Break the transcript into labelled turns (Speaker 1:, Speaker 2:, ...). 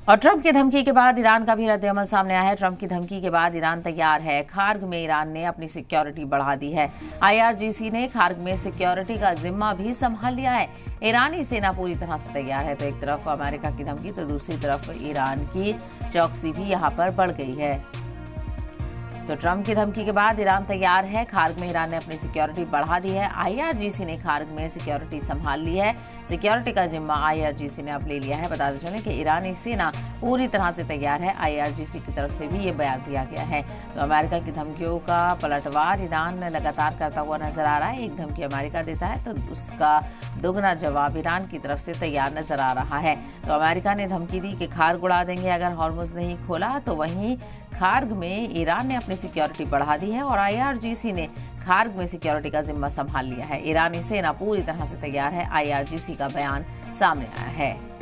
Speaker 1: और ट्रंप की धमकी के बाद ईरान का भी रद्द-ए-अमल सामने आया है। ट्रंप की धमकी के बाद ईरान तैयार है। खार्ग में ईरान ने अपनी सिक्योरिटी बढ़ा दी है। IRGC ने खार्ग में सिक्योरिटी का जिम्मा भी संभाल लिया है। ईरानी सेना पूरी तरह से तैयार है। तो एक तरफ अमेरिका की धमकी तो दूसरी तरफ ईरान की चौकसी भी यहाँ पर बढ़ गई है। तो ट्रंप की धमकी के बाद ईरान तैयार है। खार्ग में ईरान ने अपनी सिक्योरिटी बढ़ा दी है। IRGC ने खार्ग में सिक्योरिटी संभाल ली है। सिक्योरिटी का जिम्मा IRGC ने अब ले लिया है। बताते चलें कि ईरानी सेना पूरी तरह से तैयार है। IRGC की तरफ से भी ये बयान दिया गया है। तो अमेरिका की धमकियों का पलटवार ईरान लगातार करता हुआ नजर आ रहा है। एक धमकी अमेरिका देता है तो उसका दोगुना जवाब ईरान की तरफ से तैयार नजर आ रहा है। तो अमेरिका ने धमकी दी कि खार्ग उड़ा देंगे अगर हॉर्मुज़ नहीं खोला, तो वहीं खार्ग में ईरान ने अपनी सिक्योरिटी बढ़ा दी है और IRGC ने खार्ग में सिक्योरिटी का जिम्मा संभाल लिया है। ईरानी सेना पूरी तरह से तैयार है। IRGC का बयान सामने आया है।